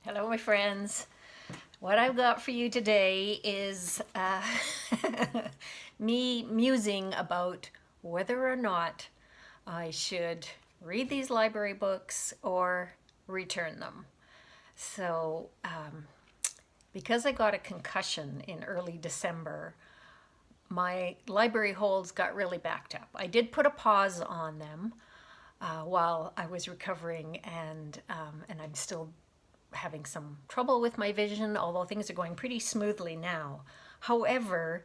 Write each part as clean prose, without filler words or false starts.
Hello, my friends. What I've got for you today is me musing about whether or not I should read these library books or return them. So, because I got a concussion in early December, my library holds got really backed up. I did put a pause on them while I was recovering, and I'm still having some trouble with my vision, although things are going pretty smoothly now. However,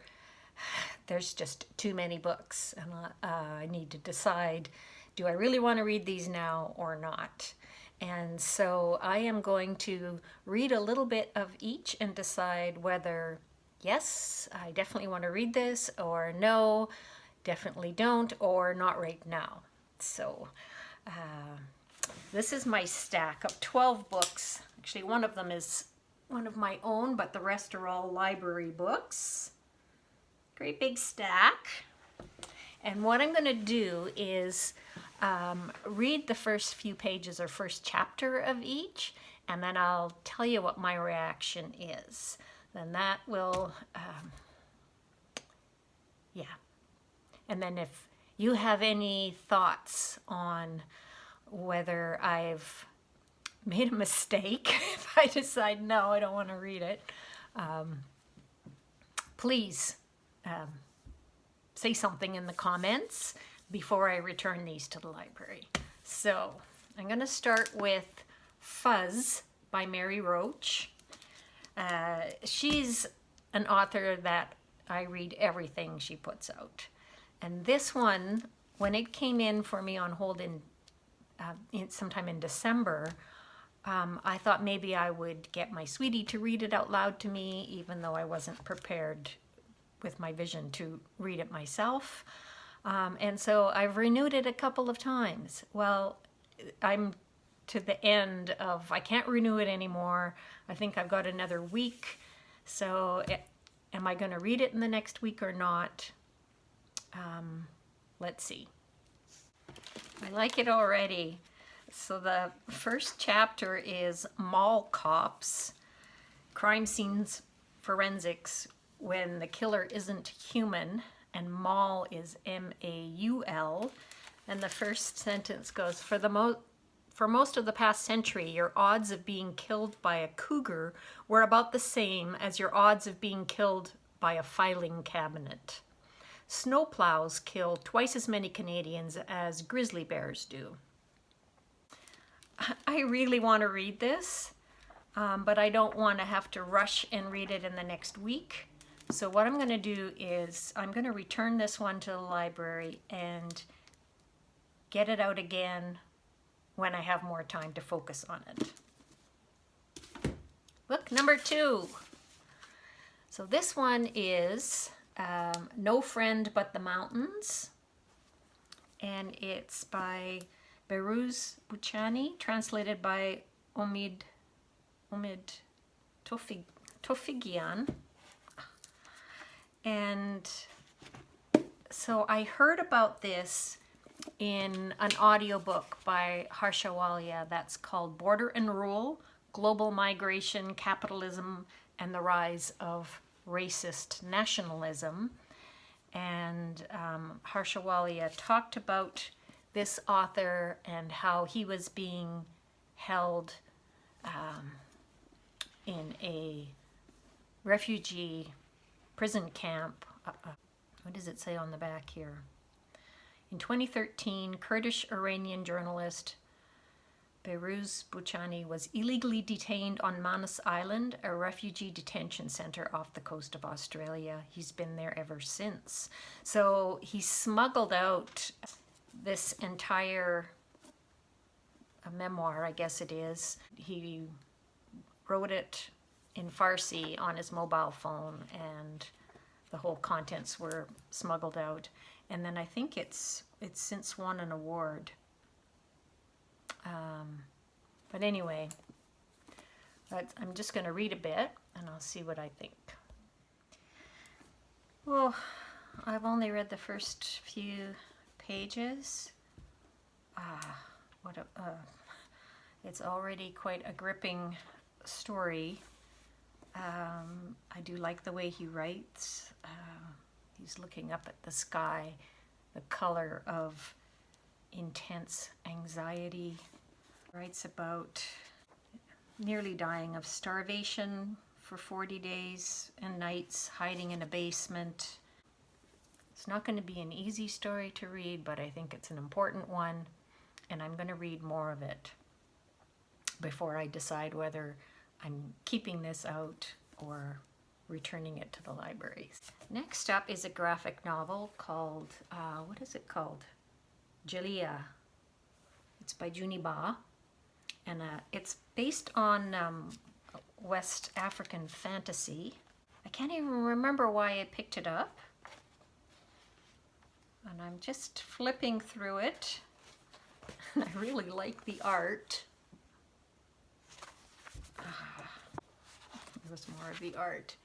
there's just too many books, and I need to decide, do I really want to read these now or not? And so I am going to read a little bit of each and decide whether, yes, I definitely want to read this, or no, definitely don't, or not right now. So this is my stack of 12 books. Actually, one of them is one of my own, but the rest are all library books. Great big stack. And what I'm going to do is read the first few pages or first chapter of each, and then I'll tell you what my reaction is. Then that will, yeah. And then if you have any thoughts on whether I've made a mistake, if I decide no, I don't want to read it, please say something in the comments before I return these to the library. So I'm going to start with Fuzz by Mary Roach. She's an author that I read everything she puts out. And this one, when it came in for me on hold sometime in December, I thought maybe I would get my sweetie to read it out loud to me, even though I wasn't prepared with my vision to read it myself. And so I've renewed it a couple of times. Well, I'm to the end of, I can't renew it anymore. I think I've got another week. So am I going to read it in the next week or not? Let's see. I like it already. So the first chapter is Mall Cops, Crime Scenes Forensics when the killer isn't human, and Mall is M-A-U-L. And the first sentence goes, for most of the past century, your odds of being killed by a cougar were about the same as your odds of being killed by a filing cabinet. Snowplows kill twice as many Canadians as grizzly bears do. I really want to read this, but I don't want to have to rush and read it in the next week. So what I'm going to do is I'm going to return this one to the library and get it out again when I have more time to focus on it. Book number 2. So this one is No Friend But the Mountains, and it's by Behrouz Boochani, translated by Omid Tofighian. And so I heard about this in an audiobook by Harsha Walia that's called Border and Rule, Global Migration, Capitalism, and the Rise of Racist Nationalism. And Harsha Walia talked about this author and how he was being held in a refugee prison camp. What does it say on the back here? In 2013, Kurdish-Iranian journalist Behrouz Boochani was illegally detained on Manus Island, a refugee detention center off the coast of Australia. He's been there ever since. So he smuggled out this entire memoir, I guess it is. He wrote it in Farsi on his mobile phone, and the whole contents were smuggled out. And then I think it's since won an award. But anyway, I'm just going to read a bit, and I'll see what I think. Well, I've only read the first few pages. It's already quite a gripping story. I do like the way he writes. He's looking up at the sky, the color of intense anxiety. Writes about nearly dying of starvation for 40 days and nights, hiding in a basement. It's not going to be an easy story to read, but I think it's an important one, and I'm going to read more of it before I decide whether I'm keeping this out or returning it to the libraries. Next up is a graphic novel called, what is it called? Djeliya. It's by Juni, and it's based on West African fantasy. I can't even remember why I picked it up. And I'm just flipping through it. And I really like the art. There was more of the art.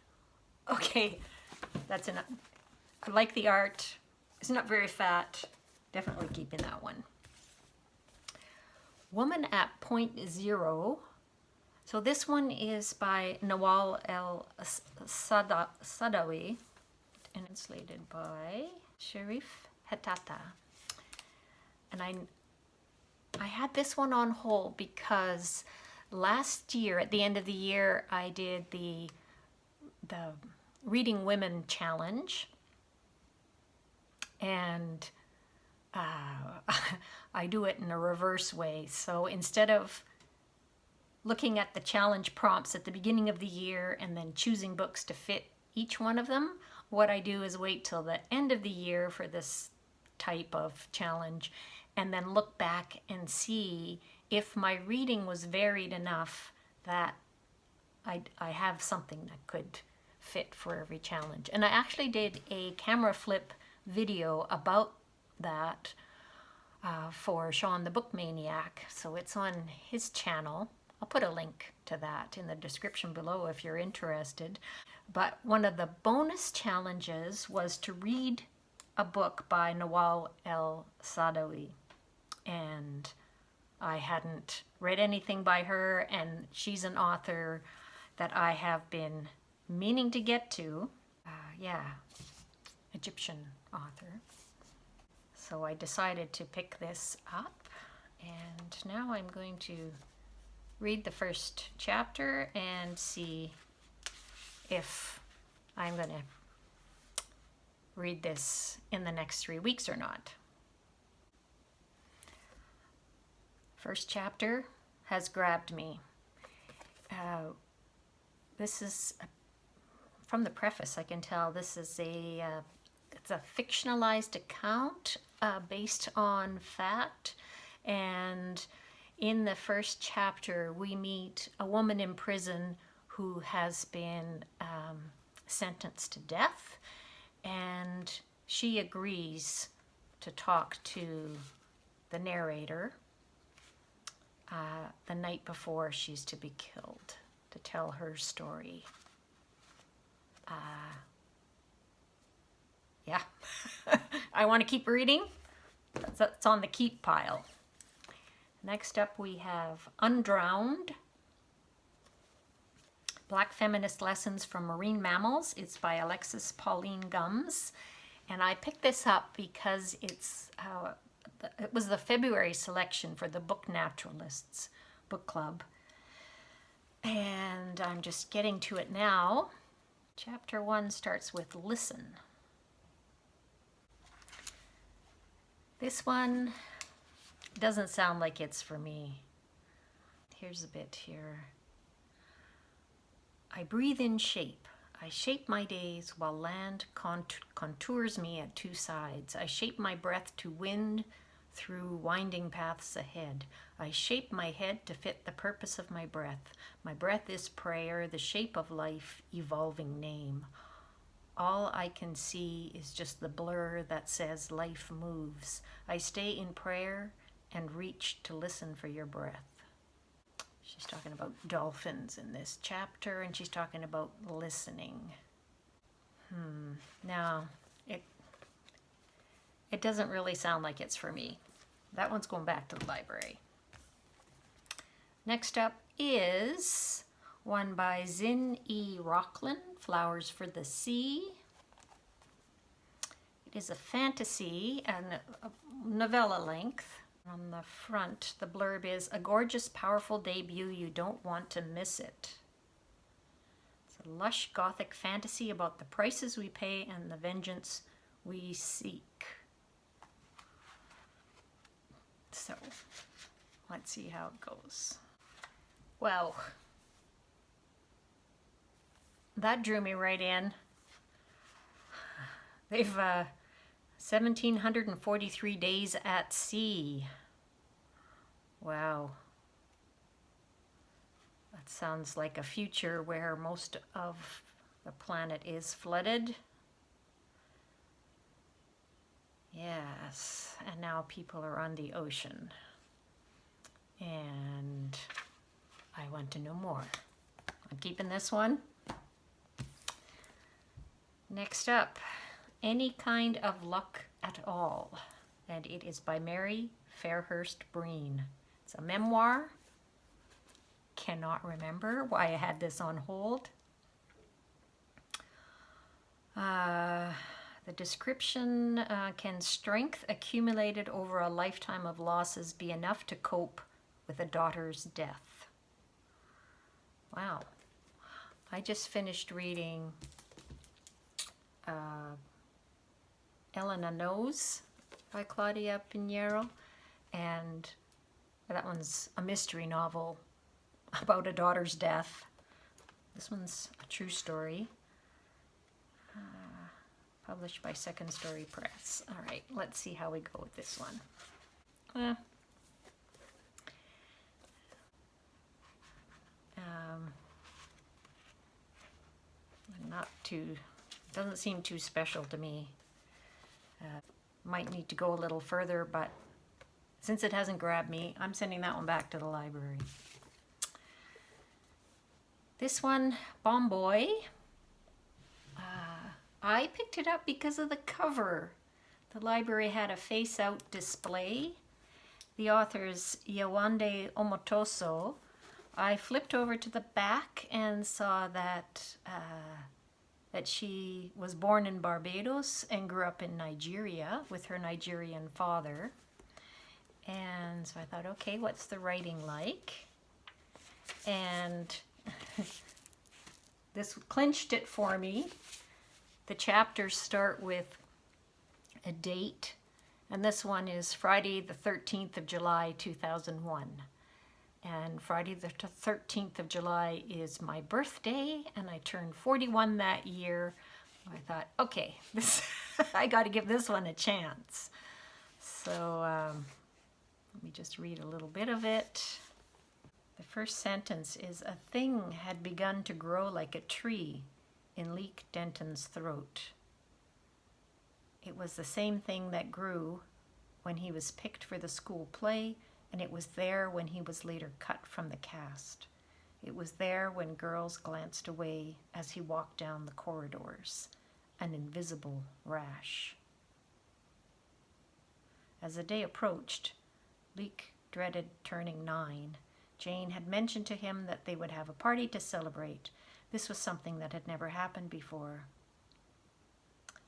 Okay, that's enough. I like the art. It's not very fat. Definitely keeping that one. Woman at Point Zero. So this one is by Nawal Saadawi and translated by Sherif Hetat. And I had this one on hold because last year, at the end of the year, I did the Reading Women Challenge. And I do it in a reverse way. So instead of looking at the challenge prompts at the beginning of the year and then choosing books to fit each one of them, what I do is wait till the end of the year for this type of challenge and then look back and see if my reading was varied enough that I have something that could fit for every challenge. And I actually did a camera flip video about that for Sean the Book Maniac, so it's on his channel. I'll put a link to that in the description below if you're interested. But one of the bonus challenges was to read a book by Nawal Saadawi, and I hadn't read anything by her, and she's an author that I have been meaning to get to. Egyptian author. So I decided to pick this up, and now I'm going to read the first chapter and see if I'm going to read this in the next 3 weeks or not. First chapter has grabbed me. This is, from the preface I can tell, this is it's a fictionalized account based on fact, and in the first chapter we meet a woman in prison who has been sentenced to death, and she agrees to talk to the narrator the night before she's to be killed to tell her story. Yeah, I want to keep reading. That's on the keep pile. Next up we have Undrowned, Black Feminist Lessons from Marine Mammals. It's by Alexis, Pauline, Gumbs. And I picked this up because it was the February selection for the Book Naturalists book club. And I'm just getting to it now. Chapter 1 starts with Listen. This one doesn't sound like it's for me. Here's a bit here. I breathe in shape. I shape my days while land contours me at two sides. I shape my breath to wind through winding paths ahead. I shape my head to fit the purpose of my breath. My breath is prayer, the shape of life, evolving name. All I can see is just the blur that says life moves. I stay in prayer and reach to listen for your breath. She's talking about dolphins in this chapter, and she's talking about listening. Now, it doesn't really sound like it's for me. That one's going back to the library. Next up is one by Zin E Rocklyn, Flowers for the Sea. It is a fantasy and a novella length. On the front, the blurb is, a gorgeous, powerful debut, you don't want to miss it. It's a lush gothic fantasy about the prices we pay and the vengeance we seek. So, let's see how it goes. Wow. That drew me right in. They've 1,743 days at sea. Wow. That sounds like a future where most of the planet is flooded. Yes, and now people are on the ocean. And I want to know more. I'm keeping this one. Next up, Any Kind of Luck at All. And it is by Mary Fairhurst Breen. It's a memoir. Cannot remember why I had this on hold. The description, can strength accumulated over a lifetime of losses be enough to cope with a daughter's death? Wow. I just finished reading Elena Knows by Claudia Pinheiro, and that one's a mystery novel about a daughter's death. This one's a true story, published by Second Story Press. All right, let's see how we go with this one. Not too, doesn't seem too special to me. Might need to go a little further, but since it hasn't grabbed me, I'm sending that one back to the library. This one, Bom Boy. I picked it up because of the cover. The library had a face-out display. The author's Yewande Omotoso. I flipped over to the back and saw that that she was born in Barbados and grew up in Nigeria with her Nigerian father. And so I thought, okay, what's the writing like? And this clinched it for me. The chapters start with a date, and this one is Friday the 13th of July, 2001. And Friday the 13th of July is my birthday, and I turned 41 that year. I thought, okay, this I got to give this one a chance. So let me just read a little bit of it. The first sentence is, a thing had begun to grow like a tree in Leek Denton's throat. It was the same thing that grew when he was picked for the school play, and it was there when he was later cut from the cast. It was there when girls glanced away as he walked down the corridors, an invisible rash. As the day approached, Leek dreaded turning 9. Jane had mentioned to him that they would have a party to celebrate. This was something that had never happened before.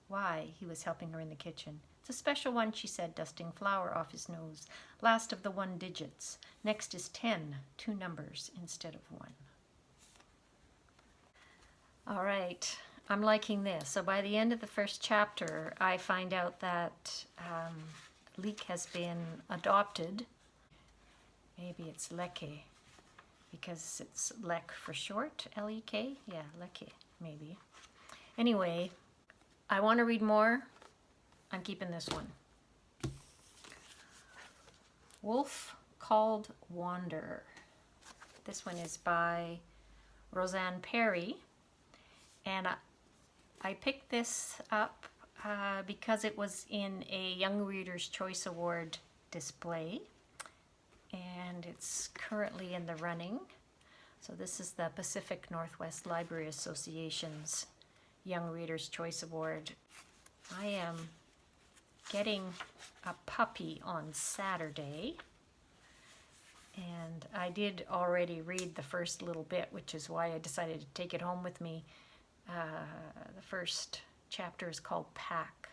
Why? He was helping her in the kitchen. It's a special one, she said, dusting flour off his nose. Last of the 1 digits. Next is 10, 2 numbers instead of 1. All right, I'm liking this. So by the end of the first chapter, I find out that Leek has been adopted. Maybe it's Leke, because it's Lek for short, L-E-K? Yeah, Leke, maybe. Anyway, I want to read more. I'm keeping this one. Wolf Called Wander. This one is by Rosanne Parry. And I picked this up because it was in a Young Reader's Choice Award display. And it's currently in the running. So this is the Pacific Northwest Library Association's Young Reader's Choice Award. I am getting a puppy on Saturday, And I did already read the first little bit, which is why I decided to take it home with me. The first chapter is called Pack,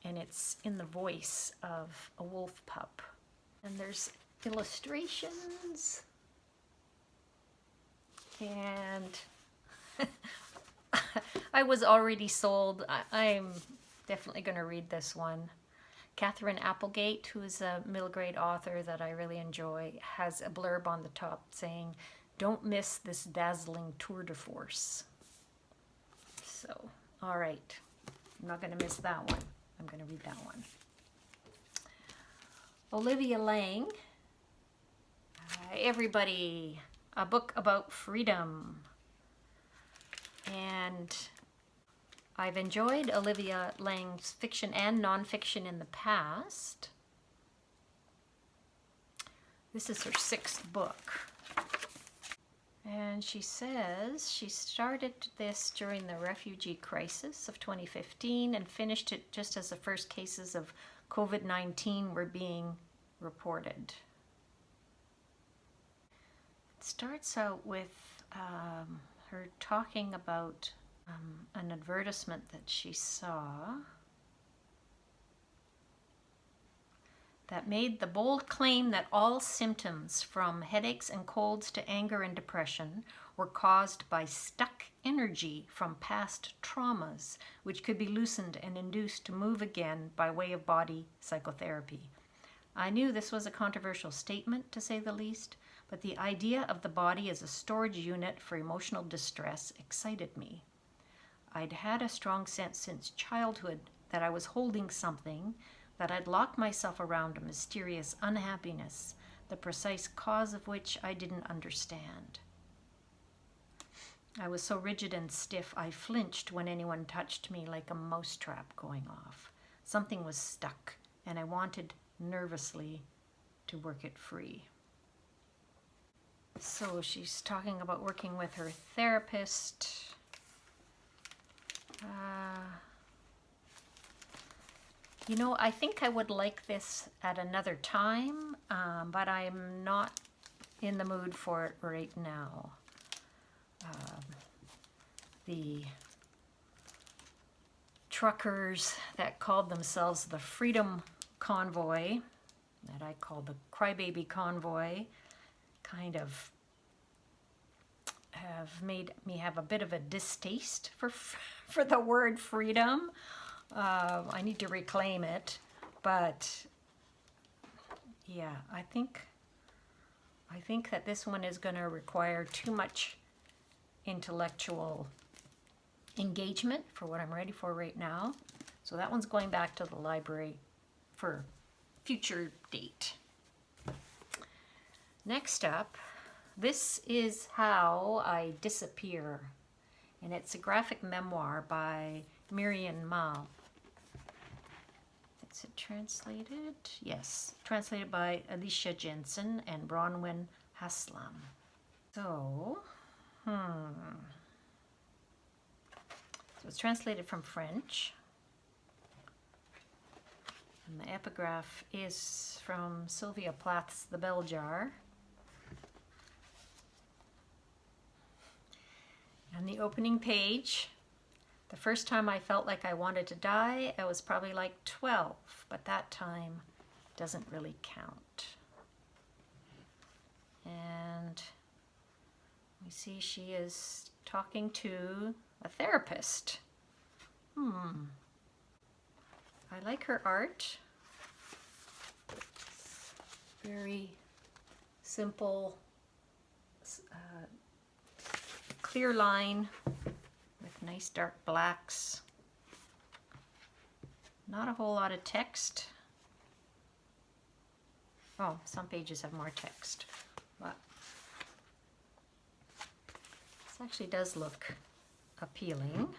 and it's in the voice of a wolf pup. And there's illustrations, and I was already sold. I'm definitely going to read this one. Catherine Applegate, who is a middle grade author that I really enjoy, has a blurb on the top saying, "Don't miss this dazzling tour de force." So, all right. I'm not going to miss that one. I'm going to read that one. Olivia Laing, Everybody, a book about freedom. And I've enjoyed Olivia Laing's fiction and nonfiction in the past. This is her 6th book. And she says she started this during the refugee crisis of 2015 and finished it just as the first cases of COVID-19 were being reported. It starts out with her talking about an advertisement that she saw that made the bold claim that all symptoms from headaches and colds to anger and depression were caused by stuck energy from past traumas, which could be loosened and induced to move again by way of body psychotherapy. I knew this was a controversial statement, to say the least, but the idea of the body as a storage unit for emotional distress excited me. I'd had a strong sense since childhood that I was holding something, that I'd locked myself around a mysterious unhappiness, the precise cause of which I didn't understand. I was so rigid and stiff, I flinched when anyone touched me like a mousetrap going off. Something was stuck, and I wanted nervously to work it free. So she's talking about working with her therapist. You know, I think I would like this at another time, but I'm not in the mood for it right now. The truckers that called themselves the Freedom Convoy, that I call the Crybaby Convoy, kind of have made me have a bit of a distaste for the word freedom. I need to reclaim it, but yeah, I think that this one is going to require too much intellectual engagement for what I'm ready for right now. So that one's going back to the library for future date. Next up, This Is How I Disappear, and it's a graphic memoir by Miriam Mal. Is it translated? Yes, translated by Alicia Jensen and Bronwyn Haslam. So it's translated from French. And the epigraph is from Sylvia Plath's The Bell Jar. And the opening page, the first time I felt like I wanted to die, I was probably like 12, but that time doesn't really count. And we see she is talking to a therapist. I like her art. Very simple, clear line with nice dark blacks. Not a whole lot of text. Oh, some pages have more text, but this actually does look appealing.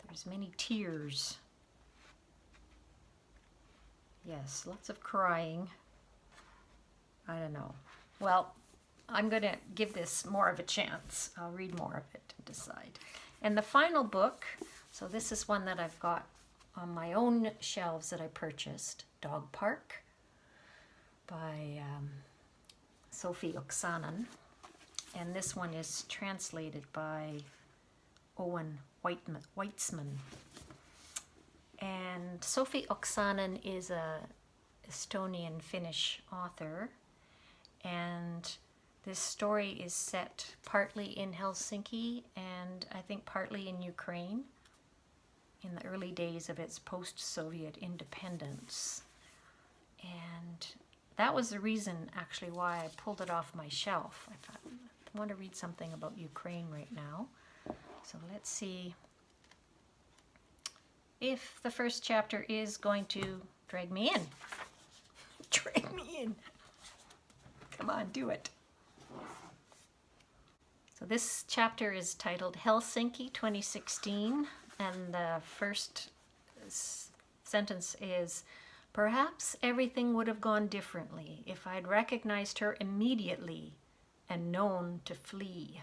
There's many tears. Yes, lots of crying. I don't know. Well, I'm going to give this more of a chance. I'll read more of it and decide. And the final book, so this is one that I've got on my own shelves that I purchased, Dog Park by Sophie Oksanen. And this one is translated by Owen Weitzman. And Sophie Oksanen is a Estonian-Finnish author, and this story is set partly in Helsinki and I think partly in Ukraine in the early days of its post-Soviet independence. And that was the reason actually why I pulled it off my shelf. I thought, I want to read something about Ukraine right now. So let's see if the first chapter is going to drag me in. Drag me in. Come on, do it. So this chapter is titled Helsinki 2016, and the first sentence is, "Perhaps everything would have gone differently if I'd recognized her immediately and known to flee."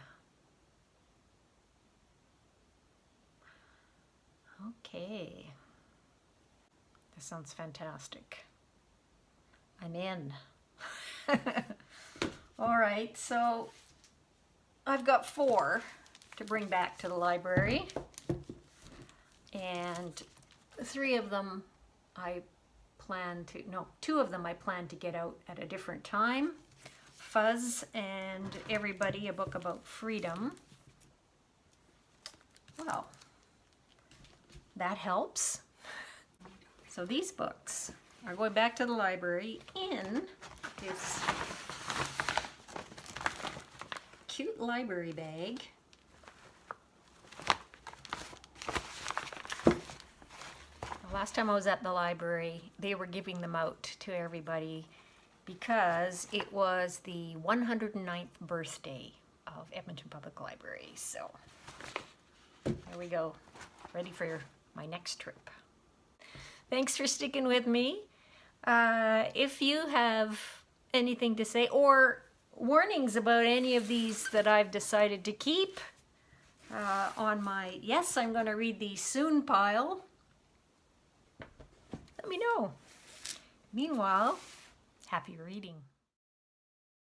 Okay. This sounds fantastic. I'm in. All right, so I've got 4 to bring back to the library, and 3 of them I plan to, no, 2 of them I plan to get out at a different time. Fuzz and Everybody, a book about freedom. Well, that helps. So these books are going back to the library in this cute library bag. The last time I was at the library, they were giving them out to everybody because it was the 109th birthday of Edmonton Public Library. So there we go, ready for my next trip. Thanks for sticking with me. If you have anything to say or warnings about any of these that I've decided to keep on my yes, I'm going to read these soon pile, let me know. Meanwhile, happy reading.